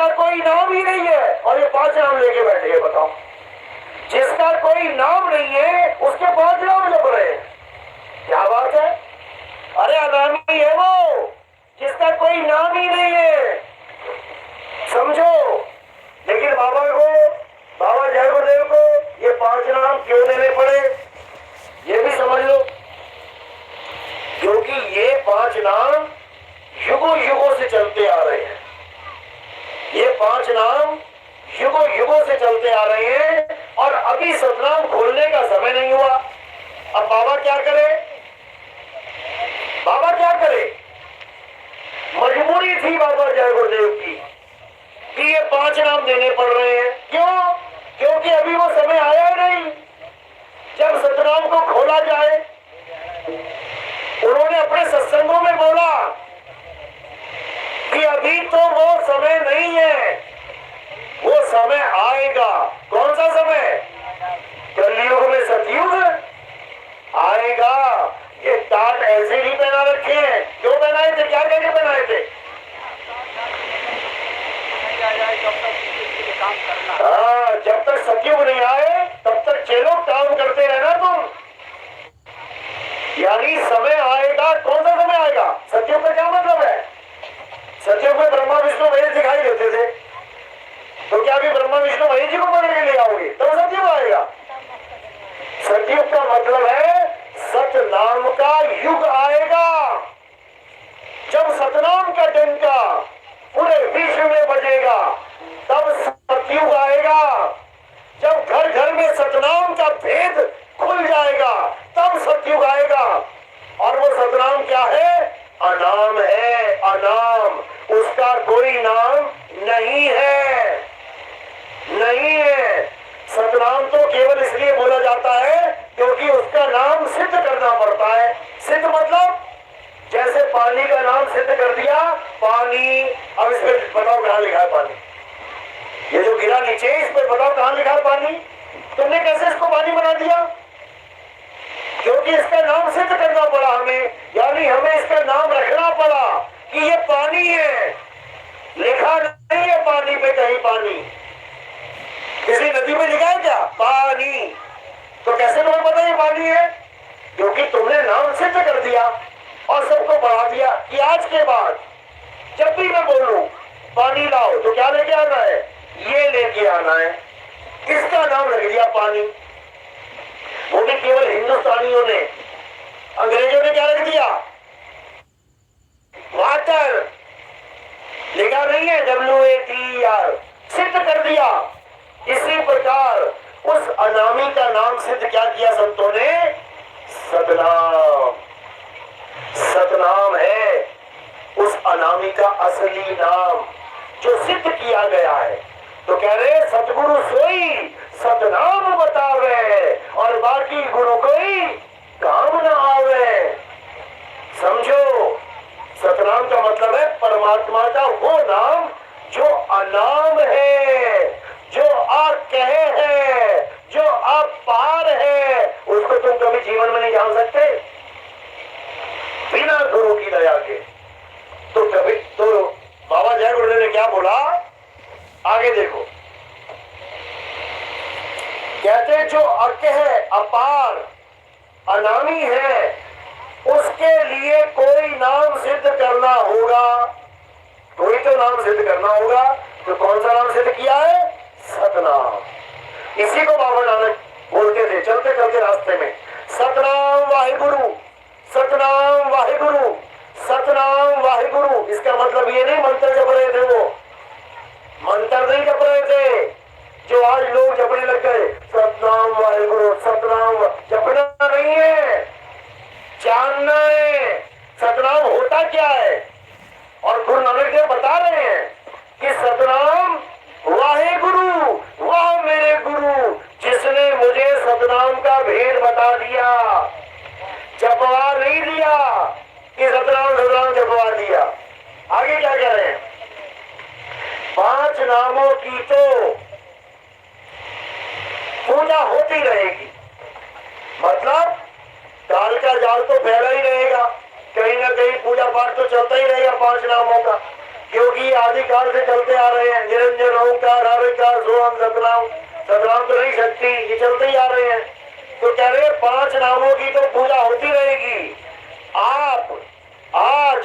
जिसका कोई नाम ही नहीं है और ये 5 नाम लेके बैठे हैं, बताओ। जिसका कोई नाम नहीं है उसके 5 नाम जप रहे हैं, क्या बात है। अरे अनामी है वो जिसका कोई नाम ही नहीं है, समझो। लेकिन बाबा जय गुरुदेव को ये 5 नाम क्यों देने पड़े, ये भी समझ लो। क्योंकि ये 5 नाम युगों युगों से चलते आ रहे हैं। ये 5 नाम युगों युगों से चलते आ रहे हैं और अभी सतनाम खोलने का समय नहीं हुआ। अब बाबा क्या करे, बाबा क्या करे। मजबूरी थी बाबा जय गुरुदेव की कि ये 5 नाम देने पड़ रहे हैं। क्यों? क्योंकि अभी वो समय आया नहीं जब सतनाम को खोला जाए। उन्होंने अपने सत्संगों में बोला कि अभी तो वो समय नहीं है, वो समय आएगा। कौन सा समय? कलयुग में सतयुग आएगा। ये टाट ऐसे नहीं पहना रखे हैं, क्यों पहनाए थे, क्या कहकर पहनाए थे? हाँ, जब तक सतयुग नहीं आए तब तक चलो काम करते रहना तुम। यानी समय आएगा। कौन सा समय आएगा? सतयुग का क्या मतलब है? सतयुग में ब्रह्मा विष्णु महेश दिखाई देते थे, तो क्या अभी ब्रह्मा विष्णु महेश जी को पकड़ के ले आओगे तो सतयुग आएगा? सतयुग का मतलब है सतनाम का युग आएगा। जब सतनाम का डंका पूरे विश्व में बजेगा तब सतयुग आएगा। जब घर घर में सतनाम का भेद खुल जाएगा तब सतयुग आएगा। और वो सतनाम क्या है? अनाम है, अनाम। उसका कोई नाम नहीं है, नहीं है। सतनाम तो केवल इसलिए बोला जाता है क्योंकि उसका नाम सिद्ध करना पड़ता है। सिद्ध मतलब जैसे पानी का नाम सिद्ध कर दिया, पानी। अब इस पे बताओ कहां लिखा है पानी? ये जो गिरा नीचे, इस पे बताओ कहां लिखा है पानी? तुमने कैसे इसको पानी बना दिया? क्योंकि इसका नाम सिद्ध करना पड़ा हमें, यानी हमें इसका नाम रखना पड़ा कि ये पानी है। लिखा नहीं है पानी पे कहीं पानी, किसी नदी में लिखा है क्या पानी? तो कैसे तुम्हें पता ये पानी है? क्योंकि तुमने नाम सिद्ध कर दिया और सबको बढ़ा दिया कि आज के बाद जब भी मैं बोलूं पानी लाओ तो क्या लेके आना है? ये लेके आना है। किसका नाम रख दिया पानी? वो भी केवल हिंदुस्तानियों ने। अंग्रेजों ने क्या रख दिया? वाटर। लिखा नहीं है WATER, सिद्ध कर दिया। इसी प्रकार उस अनामी का नाम सिद्ध क्या किया संतों ने? सतनाम। सतनाम है उस अनामी का असली नाम जो सिद्ध किया गया है। तो कह रहे सतगुरु सोई सतनाम बतावे और बाकी गुरु कोई काम न आवे। समझो, सतनाम का मतलब है परमात्मा का वो नाम जो अनाम है, जो आप कहे है, जो आप पार है। उसको तुम कभी जीवन में नहीं जान सकते बिना गुरु की दया के। तो कभी तो बाबा जय गुरुदेव ने क्या बोला, आगे देखो। कहते जो अक है, अपार, अनामी है, उसके लिए कोई नाम सिद्ध करना होगा। कोई तो नाम सिद्ध करना होगा। तो कौन सा नाम सिद्ध किया है? सतनाम। इसी को बाबा नानक बोलते थे चलते चलते रास्ते में, सतनाम वाहिगुरु, सतनाम वाहिगुरु, सतनाम वाहिगुरु। इसका मतलब ये नहीं मंत्र जप रहे थे, वो मंत्र नहीं जप रहे थे जो आज लोग जपने लग गए। सतनाम वाहिगुरु, सतनाम जपना नहीं है, जानना है सतनाम होता क्या है। और गुरु नानक देव बता रहे हैं कि सतनाम वाहिगुरु, वह मेरे गुरु जिसने मुझे सतनाम का भेद बता दिया, जपवा नहीं दिया कि सतनाम सतनाम जपवा दिया। आगे क्या कह रहे हैं? 5 नामों की तो पूजा होती रहेगी, मतलब काल का जाल तो फैला ही रहेगा, कहीं ना कहीं पूजा पाठ तो चलता ही रहेगा 5 नामों का। क्योंकि आदिकाल से चलते आ रहे हैं। निरंजन ओंकार हरिकार सोहम सतनाम, सतनाम तो नहीं शक्ति, ये चलते ही आ रहे हैं। तो कह रहे 5 नामों की तो पूजा होती रहेगी। आप आज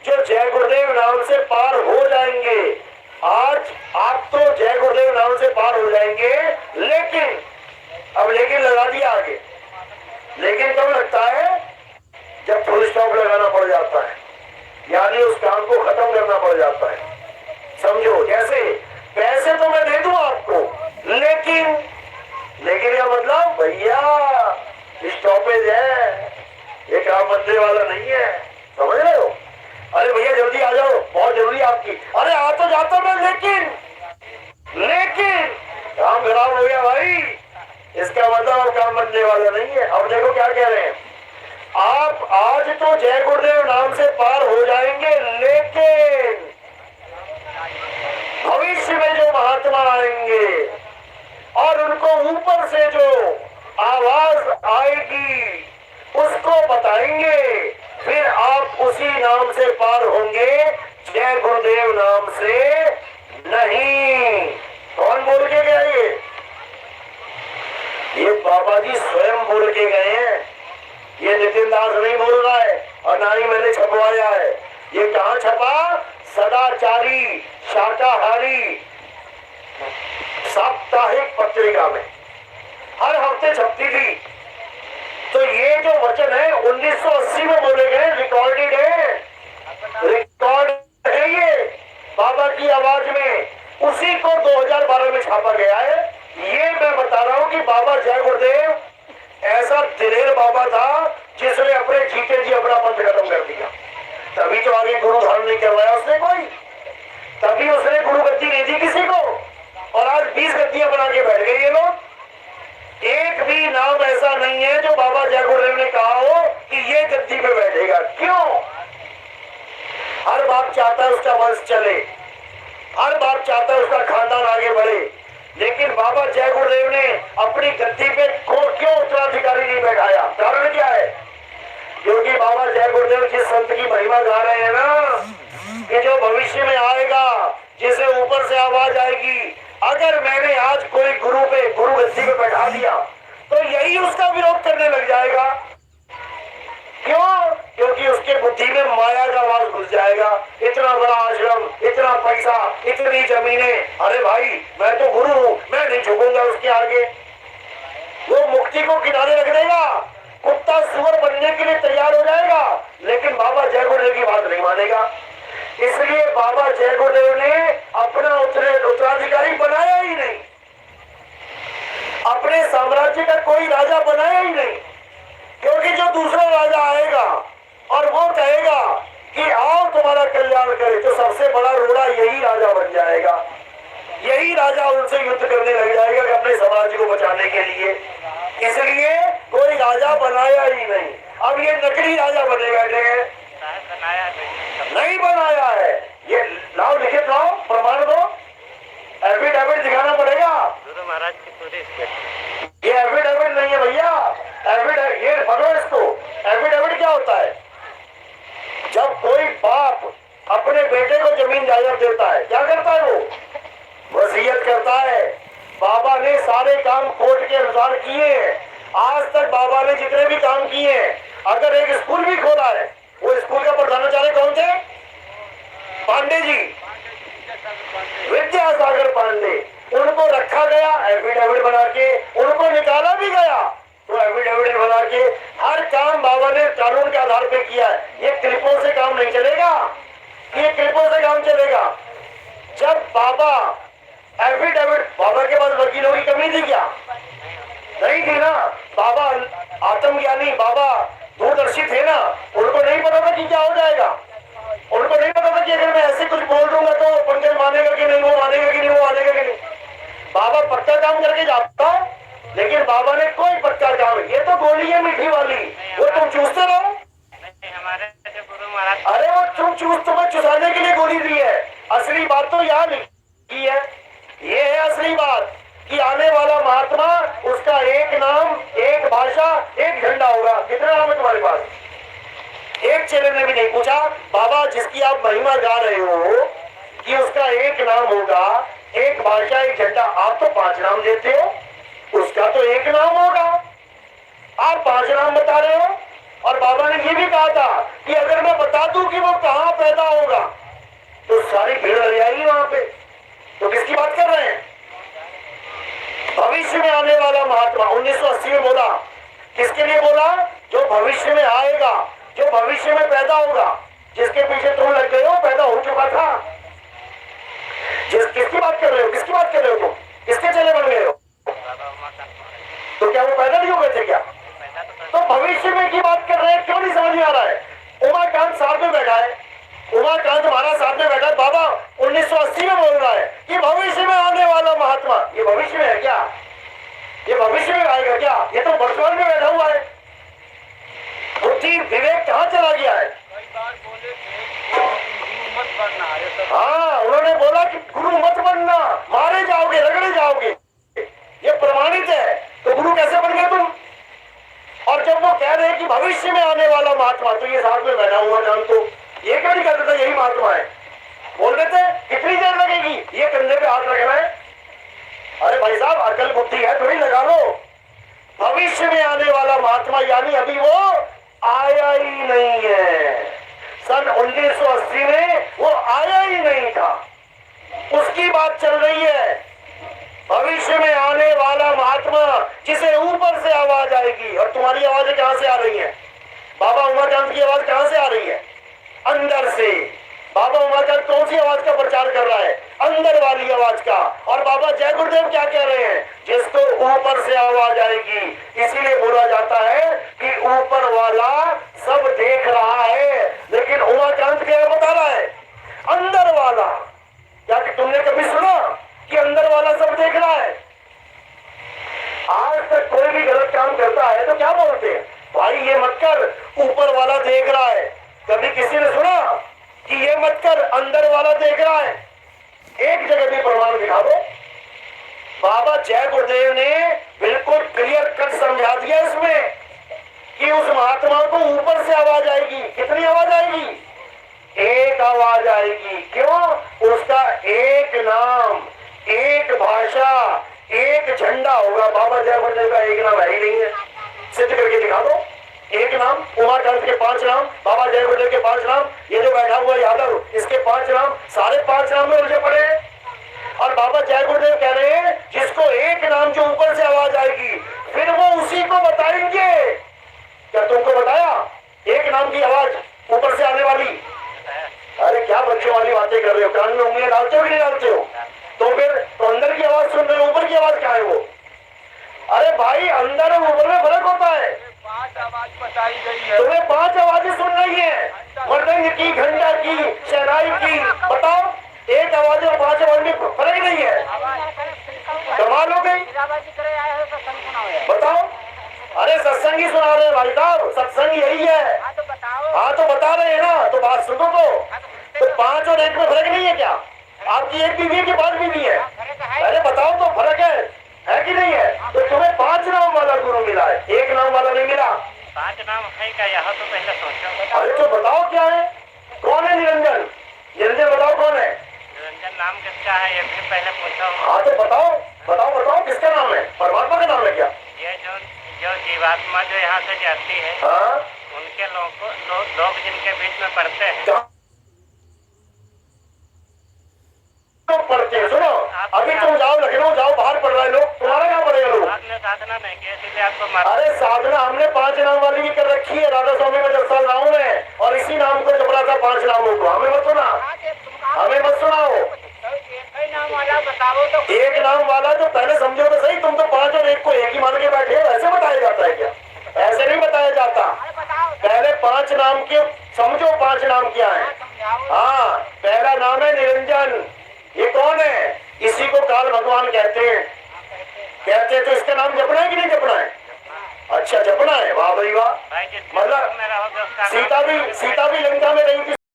जो जय गुरुदेव नाम से पार हो जाएंगे, आज आप तो जय गुरुदेव नाम से पार हो जाएंगे, लेकिन अब लेकिन लगा दिया आगे। लेकिन कब लगता है? जब फुल स्टॉप लगाना पड़ जाता है, यानी उस काम को खत्म करना पड़ जाता है। समझो, जैसे पैसे तो मैं दे दूं आपको, लेकिन क्या मतलब? भैया स्टॉपेज है, ये काम बनने वाला नहीं है। समझ रहे हो? अरे भैया जल्दी आ जाओ, बहुत जरूरी आपकी। अरे आ तो जाता मैं, लेकिन काम खराब हो गया भाई, इसका मतलब अब काम बनने वाला नहीं है। अब देखो क्या कह रहे हैं, आप आज तो जय गुरुदेव नाम से पार हो जाएंगे, लेकिन भविष्य में जो महात्मा आएंगे और उनको ऊपर से जो आवाज आएगी उसको बताएंगे, फिर आप उसी नाम से पार होंगे, जय गुरुदेव नाम से नहीं। कौन बोल के गया? ये बाबा जी स्वयं बोल के गए हैं। ये नितिन दास नहीं बोल रहा है और ना ही मैंने छपवाया है। ये कहाँ छपा? सदाचारी शाकाहारी साप्ताहिक पत्रिका में हर हफ्ते छपती थी। तो ये जो वचन है 1980 में बोले गए, रिकॉर्डेड है, रिकॉर्ड है ये बाबा की आवाज में। उसी को 2012 में छापा गया है। ये मैं बता रहा हूं कि बाबा जय गुरुदेव ऐसा दिलेर बाबा था जिसने अपने जीते जी अपना पंथ खत्म कर दिया। तभी तो आगे गुरु धारण नहीं करवाया उसने कोई, तभी उसने गुरु गद्दी नहीं दी किसी को, और आज 20 गद्दियां बना के बैठ गए ये लोग। एक भी नाम ऐसा नहीं है जो बाबा जय गुरुदेव ने कहा हो कि ये गद्दी पे बैठेगा। क्यों? हर बाप चाहता है उसका वंश चले, हर बाप चाहता है उसका खानदान आगे बढ़े, लेकिन बाबा जय गुरुदेव ने अपनी गद्दी पे क्यों उत्तराधिकारी नहीं बैठाया? कारण क्या है? क्योंकि बाबा जय गुरुदेव जिस संत की महिमा गा रहे हैं ना, कि जो भविष्य में आएगा, जिसे ऊपर से आवाज आएगी, अगर मैंने आज कोई गुरु गद्दी पे बैठा दिया तो यही उसका विरोध करने लग जाएगा। क्यों? क्योंकि उसके बुद्धि में माया का वास घुस जाएगा। इतना बड़ा आश्रम, इतना पैसा, इतनी जमीनें, अरे भाई मैं तो गुरु हूं, मैं नहीं झुकूंगा उसके आगे। वो मुक्ति को किनारे रख देगा, कुत्ता सुअर बनने के लिए तैयार हो जाएगा, लेकिन बाबा जय गुरुदेव की बात नहीं मानेगा। इसलिए बाबा जय गुरुदेव ने अपना उत्तराधिकारी बनाया ही नहीं, अपने साम्राज्य का कोई राजा बनाया ही नहीं। क्योंकि जो दूसरा राजा आएगा और वो कहेगा कि आओ तुम्हारा कल्याण करे, तो सबसे बड़ा रोड़ा यही राजा बन जाएगा। यही राजा उनसे युद्ध करने लग जाएगा कि अपने समाज को बचाने के लिए। इसलिए कोई राजा बनाया ही नहीं। अब ये नकली राजा बने बैठे हैं, नहीं बनाया है। ये लाओ, लिखित लाओ, प्रमाण दो, एफिडेविट दिखाना पड़ेगा। गुरु महाराज की पूरी ये एफिडेविट नहीं है भैया, एफिडेविट ये पढ़ो इसको। एफिडेविट क्या होता है? जब कोई बाप अपने बेटे को जमीन जायदाद देता है, क्या करता है? वो वसीयत करता है। बाबा ने सारे काम कोर्ट के अनुसार किए हैं। आज तक बाबा ने जितने भी काम किए हैं, अगर एक स्कूल भी खोला है, वो स्कूल का प्रधानाचार्य कौन थे? पांडे जी, विद्यासागर पांडे। उनको रखा गया एफिडेविट बना के, उनको निकाला भी गया तो एफिडेविट बना के। हर काम बाबा ने कानून के आधार पे किया है। ये क्लिपों से काम नहीं चलेगा, ये क्लिपों से काम चलेगा। जब बाबा एफिडेविट, बाबा के पास वकीलों की कमी थी क्या? नहीं थी ना। बाबा आत्मज्ञानी, बाबा दूरदर्शी थे ना, उनको नहीं पता था कि क्या हो जाएगा। उनको नहीं पता था कि अगर मैं ऐसे कुछ बोल दूंगा तो पंकज मानेगा कि नहीं, वो मानेगा कि नहीं, वो मानेगा कि नहीं। बाबा पक्का काम करके जाता, लेकिन बाबा ने कोई पक्का काम, ये तो गोली है मीठी वाली, वो तुम चूसते रहो। अरे वो तुम्हें चुसाने के लिए गोली दी है। असली बात तो यहाँ लिखी है। ये है असली बात कि आने वाला महात्मा, उसका एक नाम, एक भाषा, एक झंडा होगा। कितना नाम है तुम्हारे पास? एक चेले ने भी नहीं पूछा, बाबा जिसकी आप महिमा गा रहे हो, एक नाम होगा, एक भाषा एक झंडा। आप तो 5 नाम देते हो, उसका तो एक नाम होगा। आप 5 नाम बता रहे हो। और बाबा ने ये भी कहा था कि अगर मैं बता दूं कि वो कहां पैदा होगा तो सारी भीड़ लग जाएगी वहां पे। तो किसकी बात कर रहे हैं? भविष्य में आने वाला महात्मा 1980 में बोला। किसके लिए बोला? जो भविष्य में आएगा, जो भविष्य में पैदा होगा। जिसके पीछे तुम लग गए हो, पैदा हो चुका था। किसकी बात कर रहे हो? किसकी बात कर रहे हो तुम? किसके चले बन गए हो? तो क्या वो पैदा नहीं हो गए थे क्या? तो भविष्य में की बात कर रहे हैं, क्यों नहीं समझ में आ रहा है? उमाकांत साथ में बैठा है, उमाकांत हमारा साथ में बैठा है। बाबा 1980 में बोल रहा है कि भविष्य में आने वाला महात्मा। ये भविष्य में है क्या? ये भविष्य में आएगा क्या? ये तो वर्तमान में बैठा हुआ है। बुद्धि विवेक कहाँ चला गया है? हाँ, उन्होंने बोला कि गुरु मत बनना, मारे जाओगे, रगड़े जाओगे। ये प्रमाणित है। तो गुरु कैसे बन गए तुम? और जब वो कह रहे हैं कि भविष्य में आने वाला महात्मा, तो ये साथ में बैठा हुआ जान तो ये क्यों नहीं कहते थे यही महात्मा है? बोल देते कितनी देर लगेगी, ये कंधे पे हाथ रखना है। अरे भाई साहब, अकल बुद्धि है, थोड़ी लगा लो। भविष्य में आने वाला महात्मा यानी अभी वो आया ही नहीं है। सन 1980 में वो आया ही नहीं था, उसकी बात चल रही है। भविष्य में आने वाला महात्मा जिसे ऊपर से आवाज आएगी। और तुम्हारी आवाजें कहां से आ रही हैं? बाबा उमाकांत की आवाज कहां से आ रही है? अंदर से। बाबा उमाकांत कौन सी आवाज का प्रचार कर रहा है? अंदर वाली आवाज का। और बाबा जय गुरुदेव क्या कह रहे हैं? जिसको ऊपर से आवाज आएगी। इसीलिए बोला जाता है कि ऊपर वाला सब देख रहा है, लेकिन उमाकांत क्या बता रहा है? अंदर वाला। क्या कि तुमने कभी सुना कि अंदर वाला सब देख रहा है? आज तक कोई भी गलत काम करता है तो क्या बोलते हैं? भाई ये मत कर, ऊपर वाला देख रहा है। कभी किसी ने सुना कि ये मत कर, अंदर वाला देख रहा है? एक जगह भी प्रमाण दिखा दो। बाबा जय गुरुदेव ने बिल्कुल क्लियर कट समझा दिया इसमें कि उस महात्मा को ऊपर से आवाज आएगी। कितनी आवाज आएगी? एक आवाज आएगी। क्यों? उसका एक नाम, एक भाषा, एक झंडा होगा। बाबा जय गुरुदेव का एक नाम है ही नहीं है। सिद्ध करके दिखा दो। एक नाम, उमाकांत के 5 नाम, बाबा जय गुरुदेव के 5 नाम, ये जो बैठा हुआ यादव इसके 5 नाम, सारे 5 नाम में उलझे पड़े हैं। और बाबा जय गुरुदेव कह रहे हैं जिसको एक नाम जो ऊपर से आवाज आएगी, फिर वो उसी को बताएंगे। क्या तुमको बताया एक नाम की आवाज ऊपर से आने वाली? अरे क्या बच्चों वाली बातें कर रहे हो? कान में उंगलियां डालते हो कि नहीं डालते हो? तो फिर तो अंदर की आवाज सुन रहे हो, ऊपर की आवाज क्या है वो? अरे भाई, अंदर और ऊपर में फर्क होता है। 5 आवाज बताई गई है। तुम्हें 5 आवाजें सुन रही है, मृदंग की, घंटा की, शहनाई की। बताओ, एक आवाज और 5 आवाज में फर्क नहीं है? कमाल हो गई। बताओ। अरे सत्संग ही सुना रहे हैं भाई साहब, सत्संग यही है। हाँ तो बता रहे हैं ना, तो बात सुनो। तो 5 और 1 में फर्क नहीं है क्या? आपकी एक बीवी है कि 5 बीवी है? अरे बताओ तो, फर्क है कि नहीं है? तो तुम्हें 5 नाम वाला गुरु मिला है, एक नाम वाला नहीं मिला। 5 नाम है क्या? यहाँ तो पहले सोचो। अरे तो बताओ क्या है? कौन है निरंजन? निरंजन बताओ कौन है? निरंजन नाम किसका है ये भी पहले पूछो। हाँ तो बताओ किसका नाम है? परमात्मा का नाम है क्या? ये जो जीवात्मा जो यहाँ से जाती है, हाँ, उनके लोग जिनके बीच में पढ़ते हैं। पढ़ते हैं। सुनो, अभी तुम जाओ लखनऊ, जाओ, बाहर पढ़ रहे लोग, तुम्हारा क्या पढ़ेगा लोग? आपने साधना नहीं की इसलिए आपको अरे साधना हमने 5 नाम वाली भी कर रखी है। राधा स्वामी में 10 साल रहा हूँ मैं, और इसी नाम को जबड़ा था 5 नामों को। हमें मत सुना, हमें मत सुनाओ। नाम वाला बताओ तो। एक नाम वाला जो पहले समझो तो सही। तुम तो 5 और 1 को एक ही मान के बैठे हो। ऐसे बताया जाता है क्या? ऐसे नहीं बताया जाता। पहले 5 नाम के समझो। 5 नाम क्या है? हाँ, पहला नाम है निरंजन। ये कौन है? इसी को काल भगवान कहते हैं। तो इसका नाम जपना है कि नहीं जपना है? अच्छा, जपना है। वाह भाई वाह। मतलब सीता भी लंका में रही थी।